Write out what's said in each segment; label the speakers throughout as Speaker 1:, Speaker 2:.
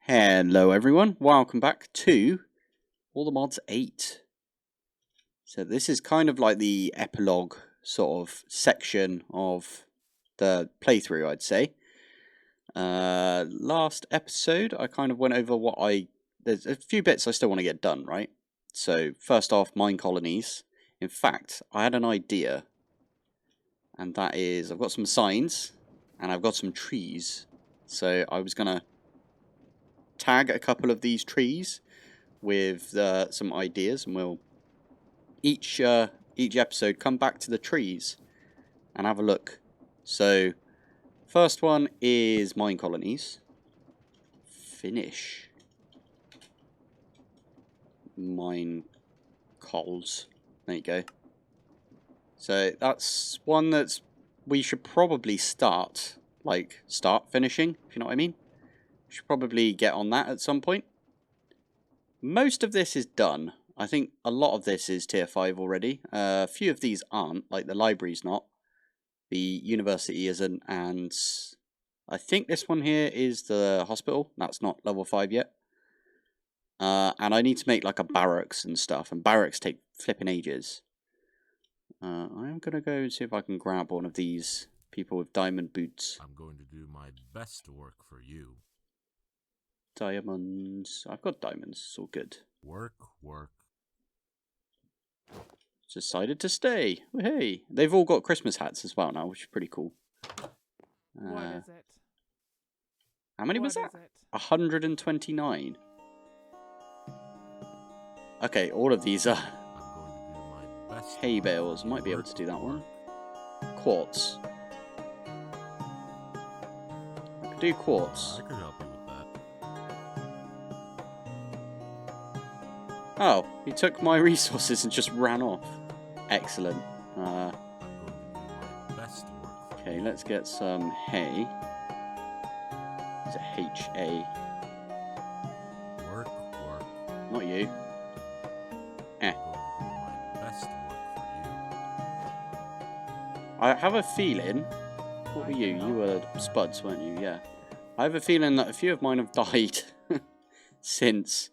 Speaker 1: Hello everyone, welcome back to All the Mods 8. So this is kind of like the epilogue sort of section of the playthrough, I'd say. Last episode I kind of went over there's a few bits I still want to get done, right? So first off, mine colonies. In fact, I had an idea, and that is I've got some signs and I've got some trees. So I was going to tag a couple of these trees with some ideas, and we'll each episode come back to the trees and have a look. So first one is mine colonies. Finish mine cols. There you go. So that's one that's we should probably start finishing, if you know what I mean. We should probably get on that at some point. Most of this is done. I think a lot of this is tier 5 already. A few of these aren't, like the library's not. The university isn't, and I think this one here is the hospital. That's not level 5 yet. And I need to make like a barracks and stuff, and barracks take flipping ages. I'm going to go and see if I can grab one of these people with diamond boots.
Speaker 2: I'm going to do my best work for you.
Speaker 1: Diamonds. I've got diamonds. It's all good.
Speaker 2: Work.
Speaker 1: Decided to stay. Hey, they've all got Christmas hats as well now, which is pretty cool.
Speaker 3: What is it?
Speaker 1: How many was that? 129. Okay, all of these are hay bales. Might be able to do that one. Quartz. I could do quartz.
Speaker 2: I could help you with that.
Speaker 1: Oh, he took my resources and just ran off. Excellent.
Speaker 2: I'm going to do my best work.
Speaker 1: Okay, let's get some hay. Is it H-A?
Speaker 2: Work.
Speaker 1: Not you.
Speaker 2: I'm going to do my best work for you.
Speaker 1: I have a feeling... What were you? You were Spuds, weren't you? Yeah. I have a feeling that a few of mine have died since...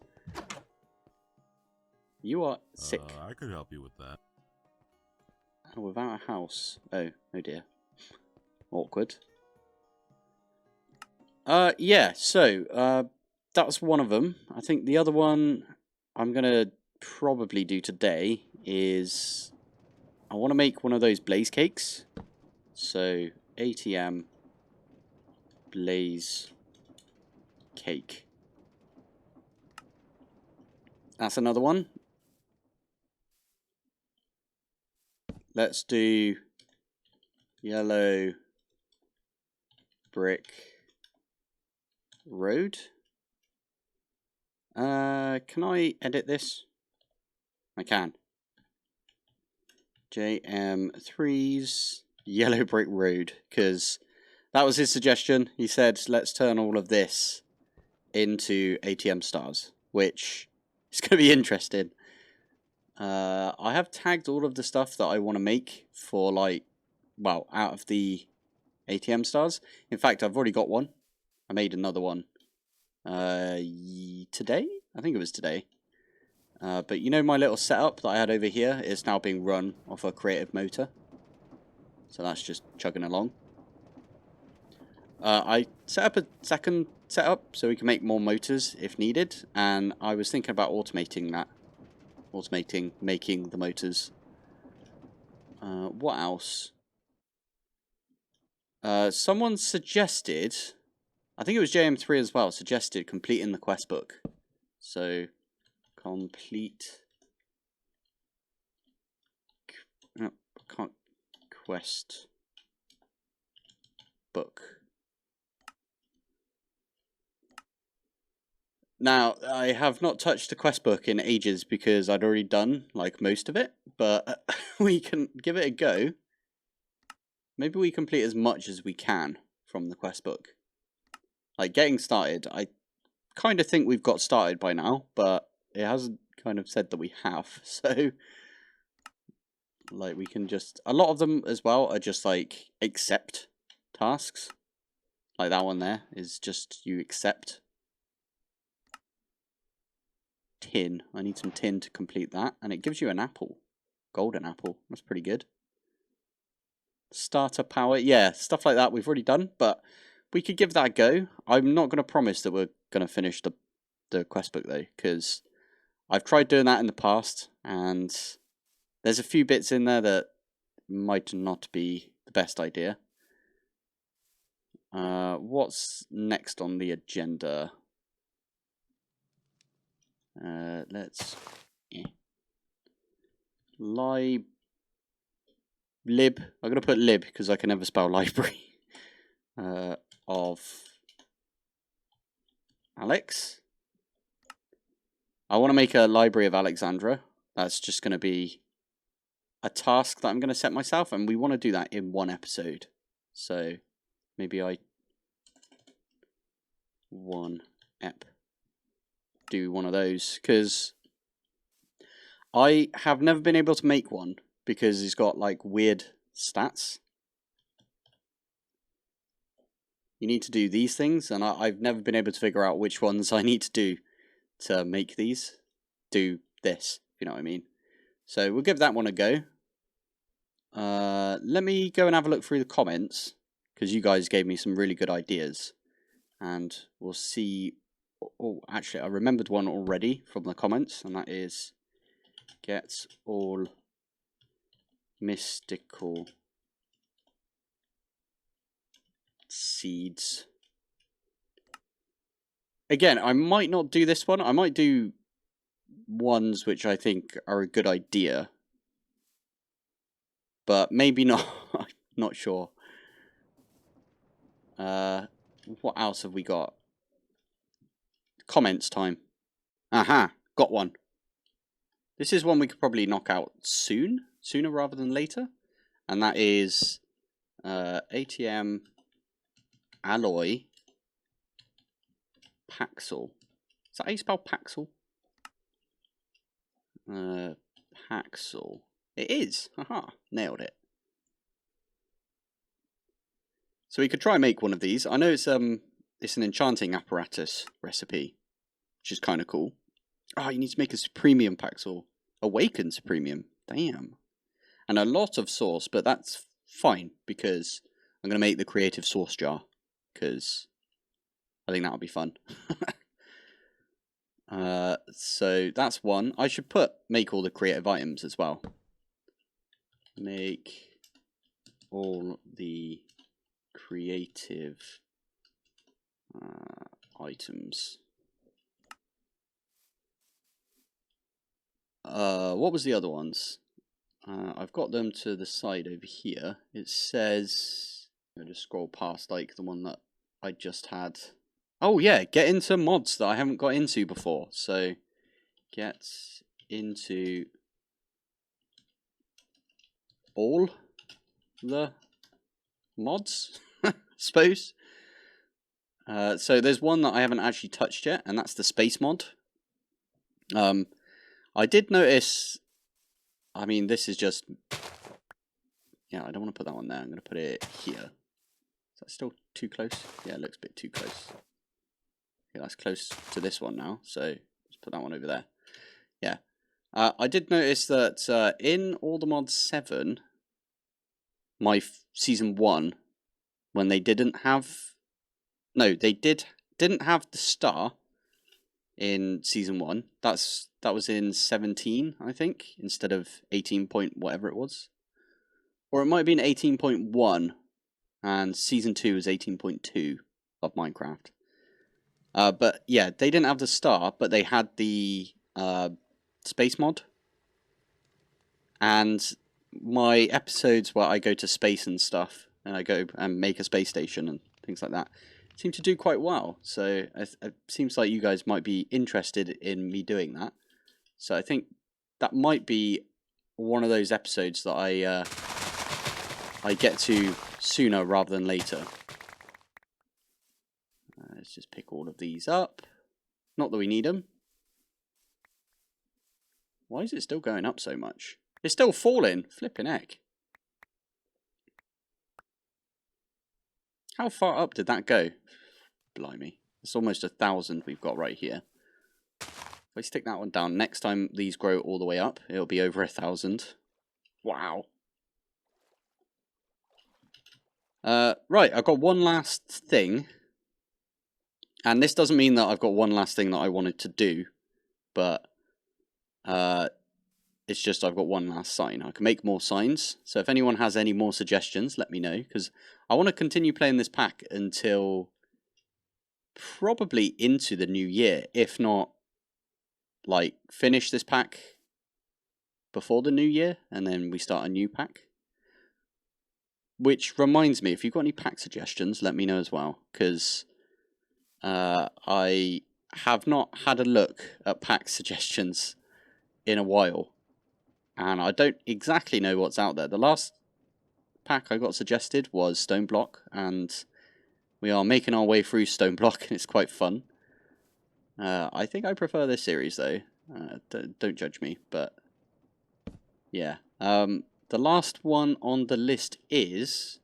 Speaker 1: You are sick.
Speaker 2: I could help you with that.
Speaker 1: Oh, without a house. Oh dear. Awkward. Yeah, so, that was one of them. I think the other one I'm gonna probably do today is... I want to make one of those blaze cakes. So, ATM blaze cake. That's another one. Let's do yellow brick road. Can I edit this? I can. JM3's yellow brick road, because that was his suggestion. He said, let's turn all of this into ATM stars, which is going to be interesting. I have tagged all of the stuff that I want to make for, out of the ATM stars. In fact, I've already got one. I made another one today? I think it was today. But you know my little setup that I had over here is now being run off a creative motor. So that's just chugging along. I set up a second setup so we can make more motors if needed. And I was thinking about automating that. Making the motors. What else? Someone suggested, I think it was JM3 as well, suggested completing the quest book. So, complete... No, can't... Quest book. Now, I have not touched the quest book in ages because I'd already done, most of it. But we can give it a go. Maybe we complete as much as we can from the quest book. Getting started, I kind of think we've got started by now, but it hasn't kind of said that we have. So, we can just... A lot of them as well are just, accept tasks. Like that one there is just you accept. tin. I need some tin to complete that. And it gives you an apple. Golden apple. That's pretty good. Starter power. Yeah, stuff like that we've already done. But we could give that a go. I'm not going to promise that we're going to finish the quest book, though. Because I've tried doing that in the past. And there's a few bits in there that might not be the best idea. What's next on the agenda? Let's lib. I'm gonna put lib because I can never spell library. Of Alex. I want to make a library of Alexandra. That's just gonna be a task that I'm gonna set myself, and we want to do that in one episode. So maybe I do one of those, because I have never been able to make one because it's got like weird stats. You need to do these things, and I've never been able to figure out which ones I need to do to make these do this, if you know what I mean. So we'll give that one a go. Let me go and have a look through the comments, because you guys gave me some really good ideas. And we'll see. Oh, actually, I remembered one already from the comments, and that is get all mystical seeds. Again, I might not do this one. I might do ones which I think are a good idea, but maybe not. I'm not sure. What else have we got? Comments time. Aha, got one. This is one we could probably knock out sooner rather than later. And that is ATM alloy Paxel. Is that how you spell Paxel? Paxel. It is. Haha, nailed it. So we could try and make one of these. I know it's an enchanting apparatus recipe, which is kind of cool. Oh, you need to make a Supremium Paxel. Awaken Supremium. Damn. And a lot of sauce, but that's fine because I'm going to make the creative sauce jar because I think that'll be fun. So that's one. I should make all the creative items as well. Make all the creative items. What was the other ones? I've got them to the side over here. It says, I'll just scroll past like the one that I just had. Oh yeah, get into mods that I haven't got into before. So get into all the mods, I suppose. So there's one that I haven't actually touched yet, and that's the space mod. I did notice, I mean, this is just, yeah, I don't want to put that one there. I'm going to put it here. Is that still too close? Yeah, it looks a bit too close. Yeah, that's close to this one now, so let's put that one over there. Yeah. I did notice that in All the Mods 7, my Season 1, when they didn't have... No, they didn't have the star in Season 1. That was in 17, I think, instead of 18 point whatever it was. Or it might have been 18.1, and Season 2 is 18.2 of Minecraft. But yeah, they didn't have the star, but they had the space mod. And my episodes where I go to space and stuff, and I go and make a space station and things like that, seem to do quite well. So it seems like you guys might be interested in me doing that. So I think that might be one of those episodes that I get to sooner rather than later. Let's just pick all of these up. Not that we need them. Why is it still going up so much? It's still falling. Flipping heck. How far up did that go? Blimey. It's almost 1,000 we've got right here. If I stick that one down, next time these grow all the way up, it'll be over 1,000. Wow. Right, I've got one last thing. And this doesn't mean that I've got one last thing that I wanted to do, but it's just I've got one last sign. I can make more signs, so if anyone has any more suggestions, let me know, because I want to continue playing this pack until probably into the new year, if not, like, finish this pack before the new year, and then we start a new pack. Which reminds me, if you've got any pack suggestions, let me know as well, because I have not had a look at pack suggestions in a while, and I don't exactly know what's out there. The last pack I got suggested was Stone Block, and we are making our way through Stone Block, and it's quite fun. I think I prefer this series, though. Don't judge me, but yeah. The last one on the list is...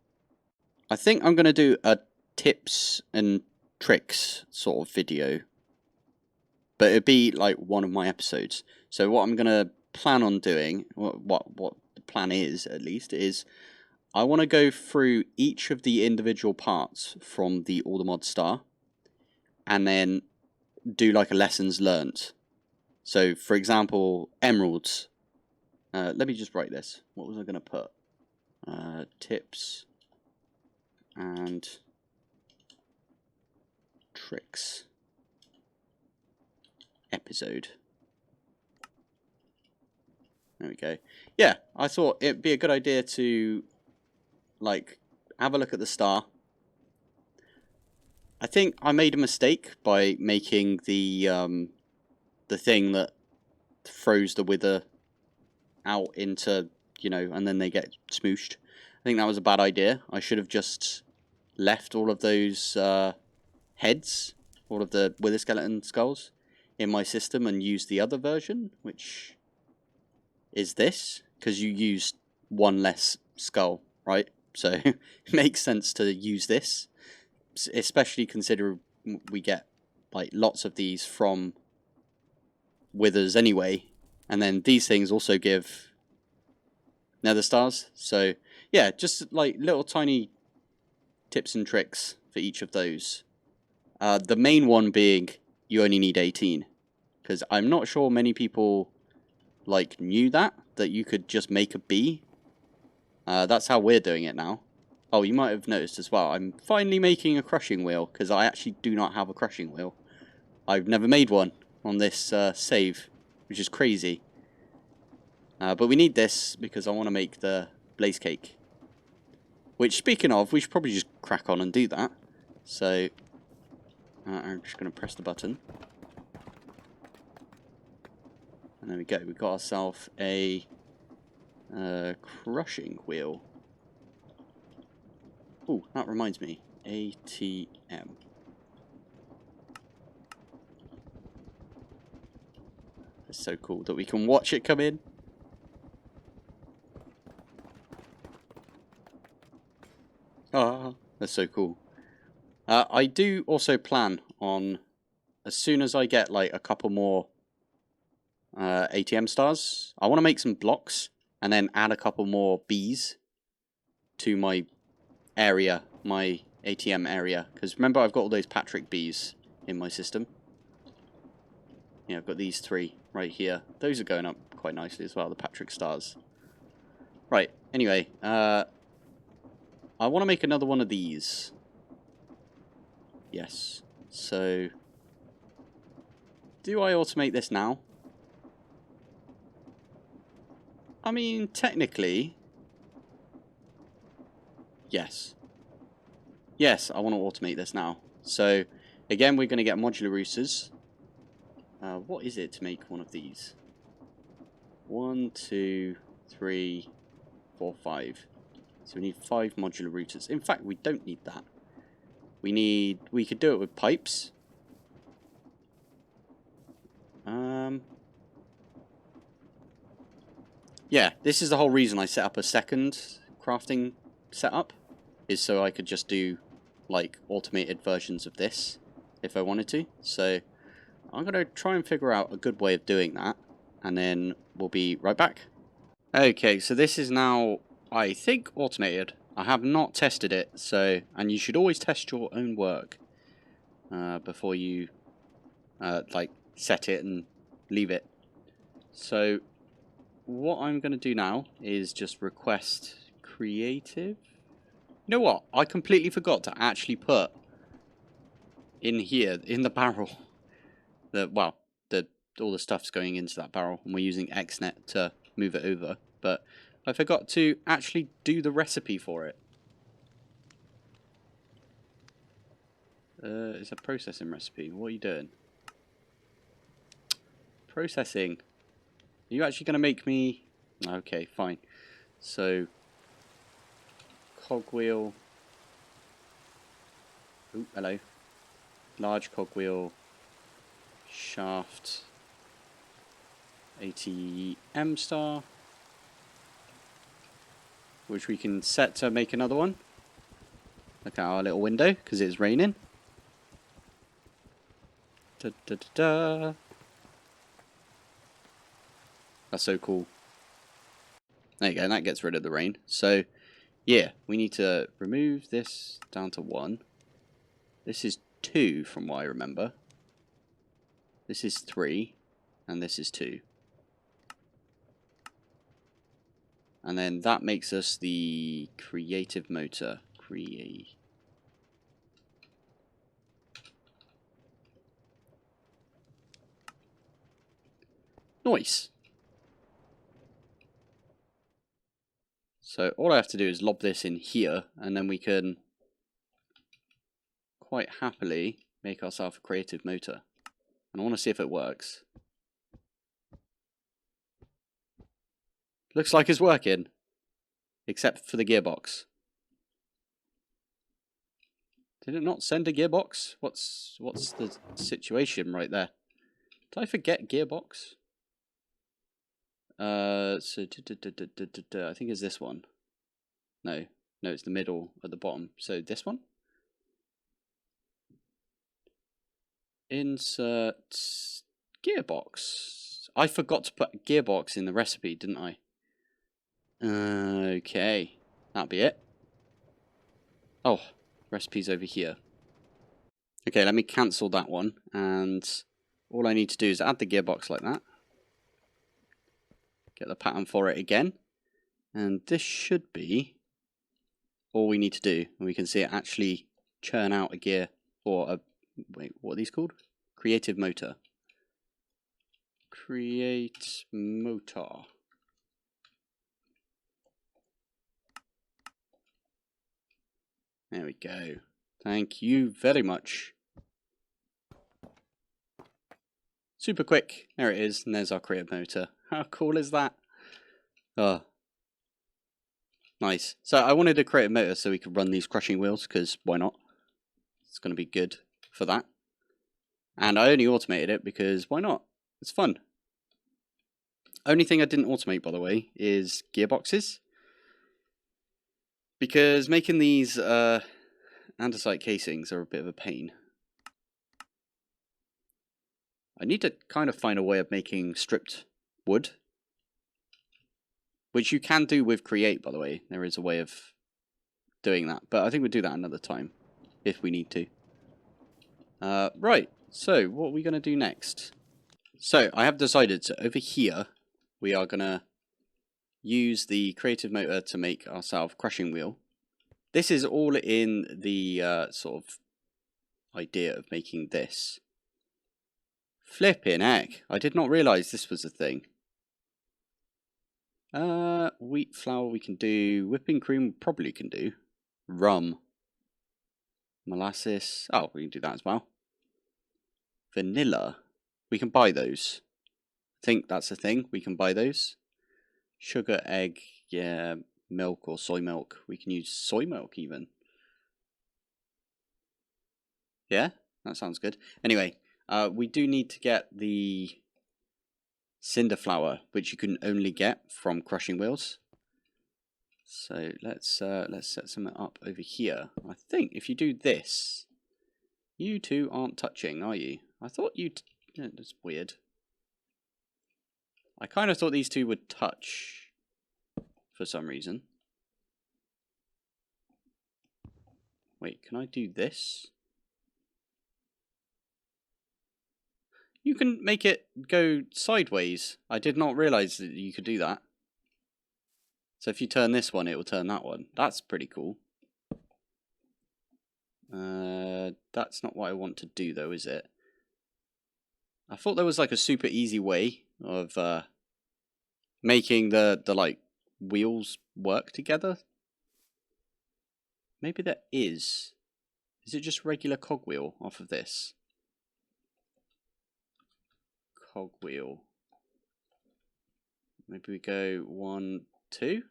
Speaker 1: I think I'm going to do a tips and tricks sort of video. But it'd be like one of my episodes. So what I'm going to plan on doing, what the plan is at least, is I want to go through each of the individual parts from the Aldermod Star. And then do like a lessons learnt. So for example, emeralds. Let me just write this. What was I going to put? Tips and tricks episode. There we go. Yeah, I thought it'd be a good idea to, like, have a look at the star. I think I made a mistake by making the thing that throws the wither out into, you know, and then they get smooshed. I think that was a bad idea. I should have just left all of those heads, all of the wither skeleton skulls in my system and used the other version, which is this, because you use one less skull, right? So it makes sense to use this, especially consider we get like lots of these from withers anyway. And then these things also give nether stars. So yeah, just like little tiny tips and tricks for each of those. The main one being you only need 18. Because I'm not sure many people like knew that you could just make a bee. That's how we're doing it now. Oh, you might have noticed as well, I'm finally making a crushing wheel, because I actually do not have a crushing wheel. I've never made one on this save, which is crazy. But we need this because I want to make the blaze cake. Which, speaking of, we should probably just crack on and do that. So, I'm just going to press the button. And there we go. We've got ourselves a crushing wheel. Oh, that reminds me. ATM. It's so cool that we can watch it come in. Ah, that's so cool. I do also plan on, as soon as I get like a couple more ATM stars, I want to make some blocks and then add a couple more bees to my area, my ATM area. Because remember, I've got all those Patrick bees in my system. Yeah, I've got these 3 right here. Those are going up quite nicely as well, the Patrick stars. Right, anyway, I want to make another one of these. Yes. So, do I automate this now? I mean, technically, yes. Yes, I want to automate this now. So, again, we're going to get modular roosters. What is it to make one of these? 1, 2, 3, 4, 5. So we need 5 modular routers. In fact, we don't need that. We could do it with pipes. Yeah, this is the whole reason I set up a second crafting setup, is so I could just do like automated versions of this if I wanted to. So I'm going to try and figure out a good way of doing that, and then we'll be right back. Okay, so this is now, I think, automated. I have not tested it, so, and you should always test your own work before you, like, set it and leave it. So, what I'm going to do now is just request creative. You know what? I completely forgot to actually put in here, in the barrel, all the stuff's going into that barrel, and we're using XNet to move it over, but I forgot to actually do the recipe for it. It's a processing recipe. What are you doing? Processing. Are you actually going to make me... Okay, fine. So, cogwheel. Ooh, hello. Large cogwheel. Shaft. ATM star. Which we can set to make another one. Look at our little window, because it's raining. Da, da, da, da. That's so cool. There you go, and that gets rid of the rain. So, yeah, we need to remove this down to 1. This is 2 from what I remember. This is 3, and this is 2. And then that makes us the creative motor. Nice. So all I have to do is lob this in here, and then we can quite happily make ourselves a creative motor. And I want to see if it works. Looks like it's working, except for the gearbox. Did it not send a gearbox? What's the situation right there? Did I forget gearbox? So I think it's this one. No, it's the middle at the bottom. So this one. Insert gearbox. I forgot to put gearbox in the recipe, didn't I? Okay, that'll be it. Oh, recipe's over here. Okay, let me cancel that one, and all I need to do is add the gearbox like that. Get the pattern for it again, and this should be all we need to do. And we can see it actually churn out a gear, or a, wait, what are these called? Creative motor. Create motor. There we go. Thank you very much. Super quick. There it is, and there's our creative motor. How cool is that? Oh, nice. So I wanted to create a motor so we could run these crushing wheels, because why not? It's going to be good for that. And I only automated it because why not? It's fun. Only thing I didn't automate, by the way, is gearboxes. Because making these andesite casings are a bit of a pain. I need to kind of find a way of making stripped wood. Which you can do with Create, by the way. There is a way of doing that. But I think we'll do that another time, if we need to. Right, so what are we going to do next? So, I have decided, so over here, we are going to use the creative motor to make ourselves crushing wheel. This is all in the sort of idea of making this. Flipping heck, I did not realise this was a thing. Wheat flour we can do, whipping cream probably can do, rum, molasses, oh we can do that as well. Vanilla, we can buy those. I think that's a thing, we can buy those. Sugar, egg, yeah, milk or soy milk, we can use soy milk even. Yeah, that sounds good. Anyway, we do need to get the cinder flour, which you can only get from crushing wheels. So let's set something up over here. I think if you do this, you two aren't touching, are you? I thought you Yeah, that's weird. I kind of thought these two would touch for some reason. Wait, can I do this? You can make it go sideways. I did not realize that you could do that. So if you turn this one, it will turn that one. That's pretty cool. That's not what I want to do though, is it? I thought there was like a super easy way of making the like wheels work together. Maybe there is. Is it just regular cogwheel off of this? Cogwheel. Maybe we go 1, 2.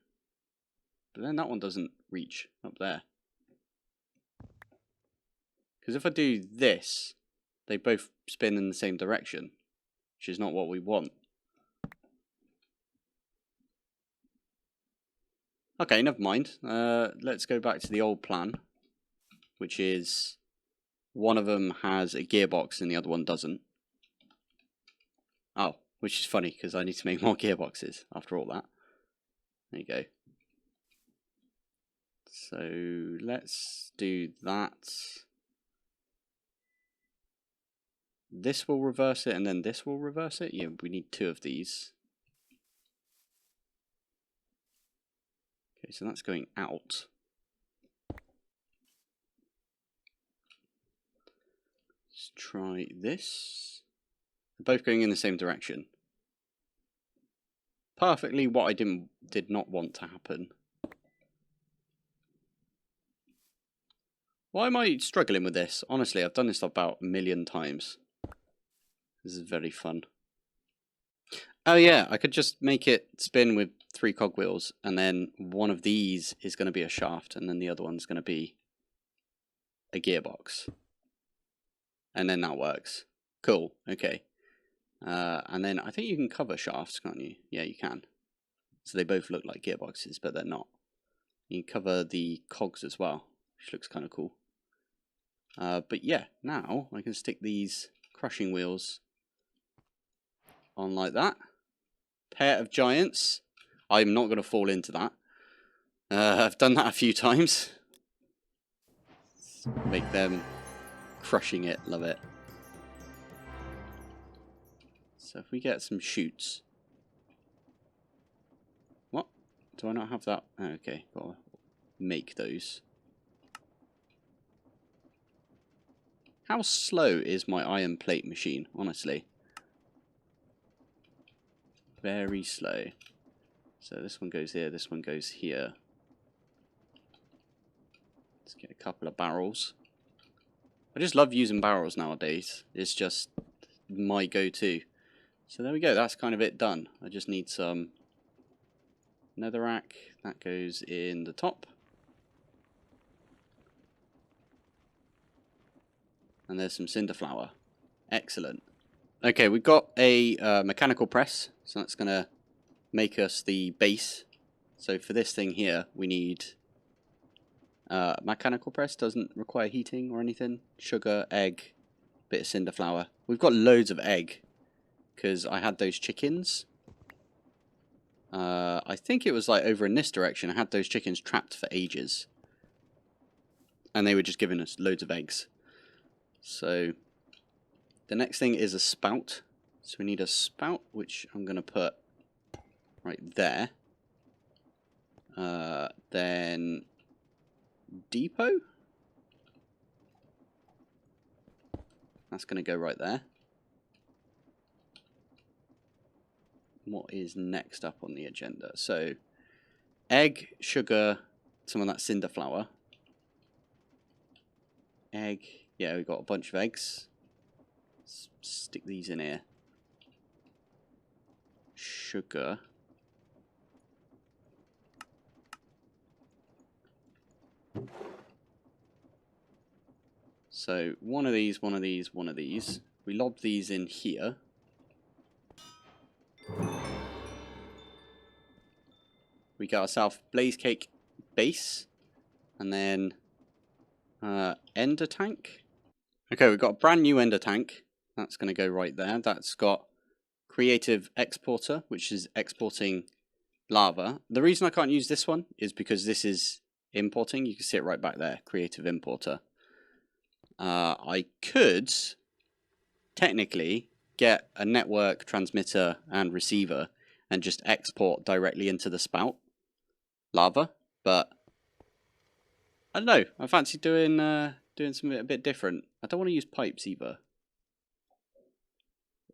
Speaker 1: But then that one doesn't reach up there. Because if I do this, they both spin in the same direction, which is not what we want. Okay, never mind. Let's go back to the old plan, which is one of them has a gearbox and the other one doesn't. Oh, which is funny because I need to make more gearboxes after all that. There you go. So let's do that. This will reverse it and then this will reverse it. Yeah, we need 2 of these. Okay, so that's going out. Let's try this. They're both going in the same direction. Perfectly what I did not want to happen. Why am I struggling with this? Honestly, I've done this about 1,000,000 times. This is very fun. Oh yeah, I could just make it spin with 3 cogwheels, and then one of these is going to be a shaft, and then the other one's going to be a gearbox. And then that works. Cool, okay. And then I think you can cover shafts, can't you? Yeah, you can. So they both look like gearboxes, but they're not. You can cover the cogs as well, which looks kind of cool. But yeah, now I can stick these crushing wheels on like that. Pair of giants. I'm not going to fall into that. I've done that a few times. Let's make them crushing it. Love it. So if we get some chutes. What? Do I not have that? Oh, okay, gotta make those. How slow is my iron plate machine, honestly? Very slow. So this one goes here, this one goes here. Let's get a couple of barrels. I just love using barrels nowadays. It's just my go-to. So there we go, that's kind of it done. I just need some netherrack. That goes in the top. And there's some cinder flour. Excellent. Okay, we've got a mechanical press, so that's going to make us the base. So for this thing here, we need mechanical press, doesn't require heating or anything. Sugar, egg, bit of cinder flour. We've got loads of egg, because I had those chickens. I think it was like over in this direction. I had those chickens trapped for ages. And they were just giving us loads of eggs. So the next thing is a spout. So we need a spout, which I'm going to put right there. Then depot. That's going to go right there. What is next up on the agenda? So egg, sugar, some of that cinder flour. Egg. Yeah, we've got a bunch of eggs. Let's stick these in here. Sugar. So one of these, one of these, one of these. We lob these in here. We got ourselves blaze cake base. And then ender tank. Okay, we've got a brand new ender tank. That's going to go right there. That's got Creative Exporter, which is exporting lava. The reason I can't use this one is because this is importing. You can see it right back there, Creative Importer. I could technically get a network transmitter and receiver and just export directly into the spout lava, but I don't know. I fancy doing something a bit different. I don't want to use pipes either.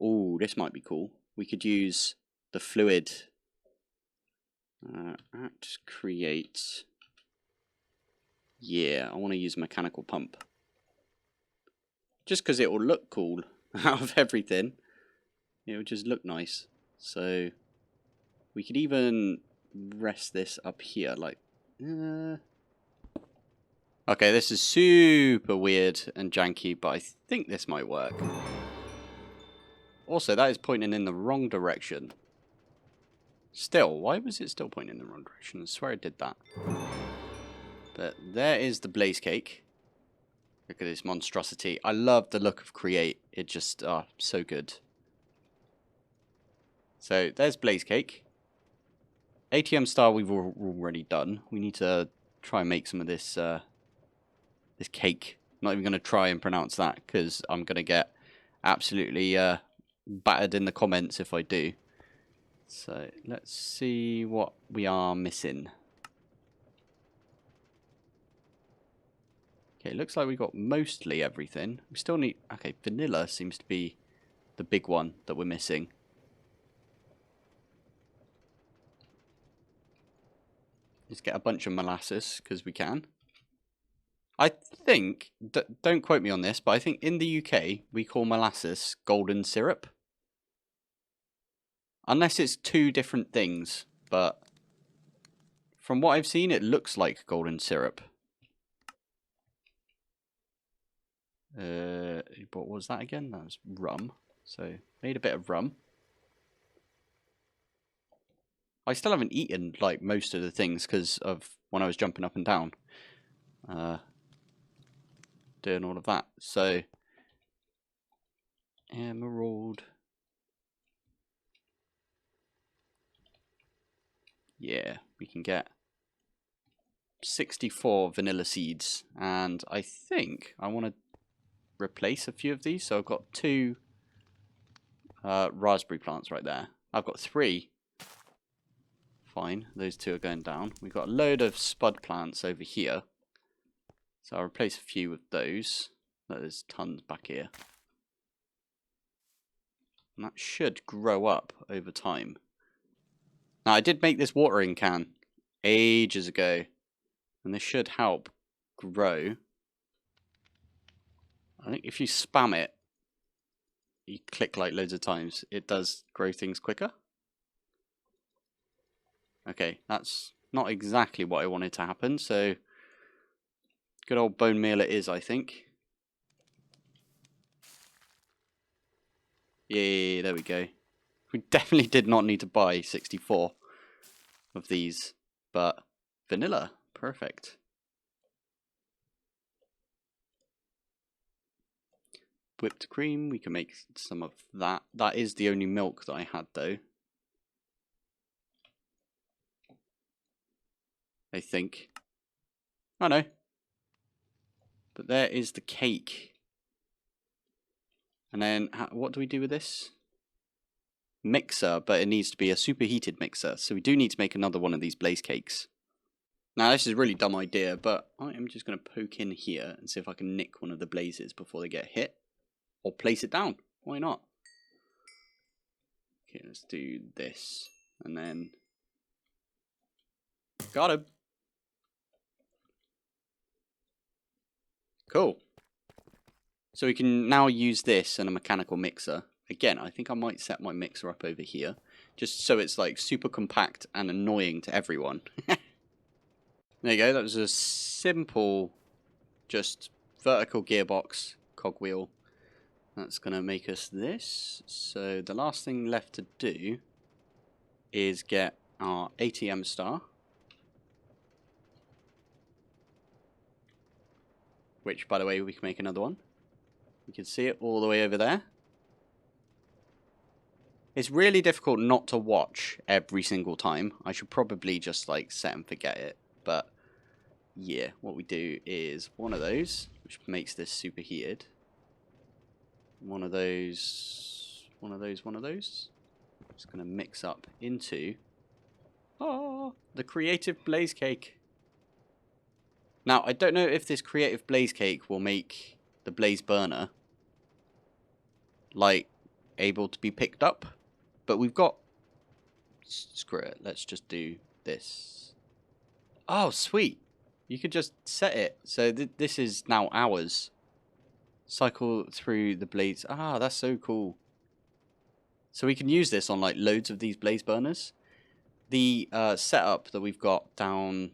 Speaker 1: Oh, this might be cool. We could use the fluid. At create. Yeah, I want to use a mechanical pump. Just because it will look cool out of everything. It will just look nice. So we could even rest this up here, like. Okay, this is super weird and janky, but I think this might work. Also, that is pointing in the wrong direction. Still, why was it still pointing in the wrong direction? I swear I did that. But there is the blaze cake. Look at this monstrosity. I love the look of Create. It just, so good. So, there's blaze cake. ATM star we've already done. We need to try and make some of this, this cake. I'm not even going to try and pronounce that, because I'm going to get absolutely battered in the comments if I do. So, let's see what we are missing. Okay, it looks like we got mostly everything. We still need... Okay, vanilla seems to be the big one that we're missing. Let's get a bunch of molasses, because we can. I think... don't quote me on this, but I think in the UK, we call molasses golden syrup. Unless it's two different things, but... From what I've seen, it looks like golden syrup. What was that again? That was rum. So, made a bit of rum. I still haven't eaten, like, most of the things because of when I was jumping up and down. Doing all of that. So, emerald. Yeah, we can get 64 vanilla seeds. And I think I want to replace a few of these. So I've got 2 raspberry plants right there. I've got 3. Fine, those 2 are going down. We've got a load of spud plants over here. So I'll replace a few with those. There's tons back here. And that should grow up over time. Now I did make this watering can ages ago. And this should help grow. I think if you spam it, you click like loads of times, it does grow things quicker. Okay, that's not exactly what I wanted to happen, so good old bone meal it is, I think. Yeah, there we go. We definitely did not need to buy 64 of these, but vanilla, perfect. Whipped cream, we can make some of that. That is the only milk that I had, though. I think. Oh no. But there is the cake. And then, what do we do with this? Mixer, but it needs to be a superheated mixer. So we do need to make another one of these blaze cakes. Now, this is a really dumb idea, but I am just going to poke in here and see if I can nick one of the blazes before they get hit. Or place it down. Why not? Okay, let's do this. And then... Got him. Cool. So we can now use this and a mechanical mixer. Again, I think I might set my mixer up over here. Just so it's like super compact and annoying to everyone. There you go. That was a simple, just vertical gearbox cogwheel. That's going to make us this. So the last thing left to do is get our ATM star. Which, by the way, we can make another one. You can see it all the way over there. It's really difficult not to watch every single time. I should probably just like set and forget it. But yeah, what we do is one of those, which makes this superheated. One of those, one of those, one of those. Just going to mix up into the creative blaze cake. Now, I don't know if this creative blaze cake will make the blaze burner like able to be picked up, but we've got, screw it, let's just do this. Oh, sweet. You could just set it. So this is now ours. Cycle through the blaze. Ah, that's so cool. So we can use this on like loads of these blaze burners. The setup that we've got down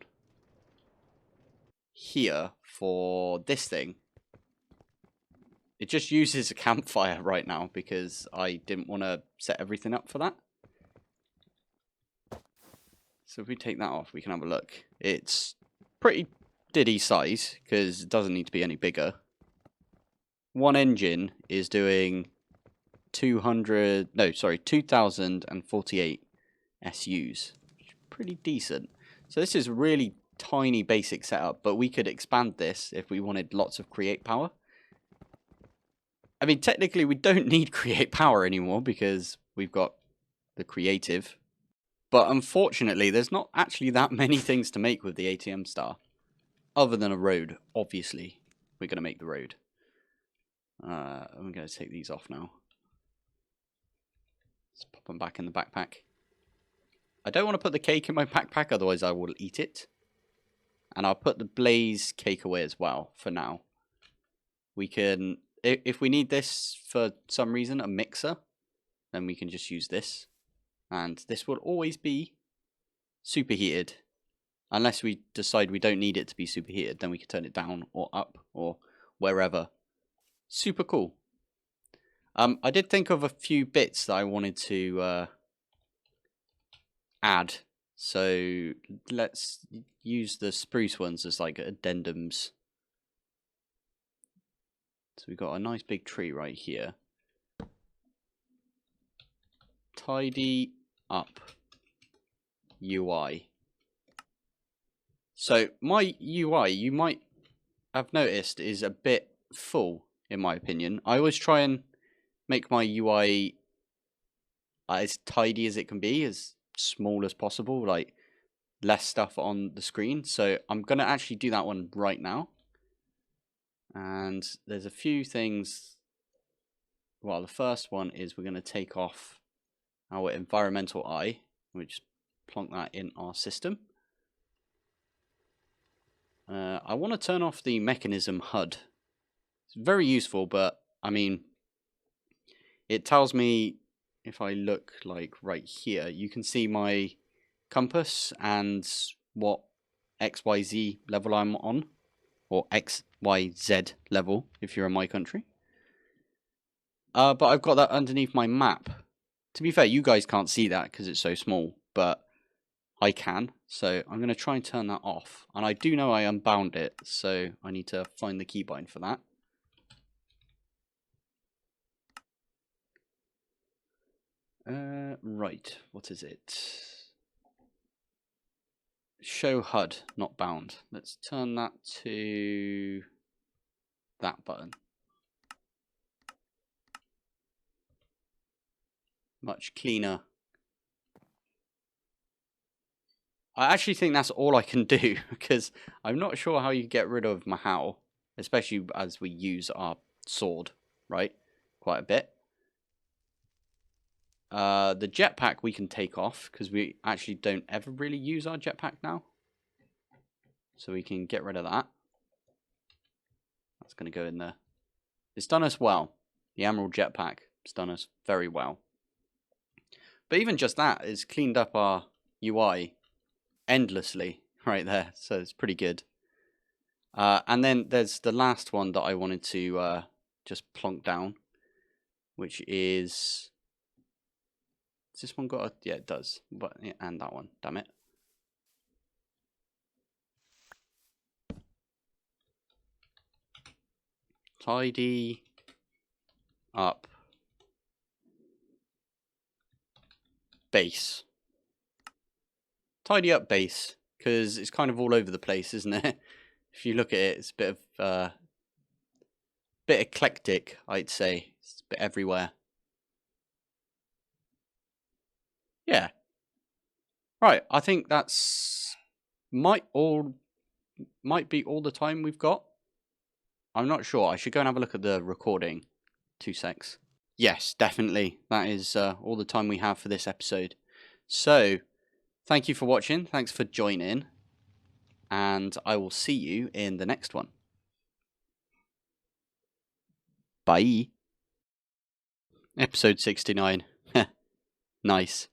Speaker 1: here for this thing, it just uses a campfire right now because I didn't want to set everything up for that. So if we take that off, we can have a look. It's pretty diddy size because it doesn't need to be any bigger. One engine is doing 2048 SUs. Pretty decent. So this is a really tiny basic setup, but we could expand this if we wanted lots of create power. I mean, technically we don't need create power anymore because we've got the creative. But unfortunately, there's not actually that many things to make with the ATM star. Other than a road, obviously. We're going to make the road. I'm going to take these off now. Let's pop them back in the backpack. I don't want to put the cake in my backpack, otherwise I will eat it. And I'll put the blaze cake away as well, for now. We can, if we need this for some reason, a mixer, then we can just use this. And this will always be superheated. Unless we decide we don't need it to be superheated, then we can turn it down or up or wherever. Super cool. I did think of a few bits that I wanted to add. So let's use the spruce ones as like addendums. So we've got a nice big tree right here. Tidy up UI. So my UI, you might have noticed, is a bit full, in my opinion. I always try and make my UI as tidy as it can be, as small as possible, like less stuff on the screen. So I'm going to actually do that one right now. And there's a few things. Well, the first one is we're going to take off our environmental eye. We just plonk that in our system. I want to turn off the mechanism HUD. It's very useful, but I mean, it tells me if I look like right here, you can see my compass and what XYZ level I'm on, or XYZ level if you're in my country. But I've got that underneath my map. To be fair, you guys can't see that because it's so small, but I can. So I'm going to try and turn that off. And I do know I unbound it, so I need to find the keybind for that. Right, what is it? Show HUD, not bound. Let's turn that to that button. Much cleaner. I actually think that's all I can do, because I'm not sure how you get rid of Mahau, especially as we use our sword, right? Quite a bit. The jetpack we can take off, because we actually don't ever really use our jetpack now. So we can get rid of that. That's going to go in there. It's done us well. The Emerald jetpack has done us very well. But even just that has cleaned up our UI endlessly right there. So it's pretty good. And then there's the last one that I wanted to just plonk down, which is... Has this one got a... Yeah, it does. But yeah, and that one. Damn it. Tidy up base. Tidy up base, because it's kind of all over the place, isn't it? If you look at it, it's a bit eclectic, I'd say. It's a bit everywhere. Yeah. Right, I think that's might be all the time we've got. I'm not sure. I should go and have a look at the recording. 2 secs. Yes, definitely. That is all the time we have for this episode. So, thank you for watching. Thanks for joining. And I will see you in the next one. Bye. Episode 69. Nice.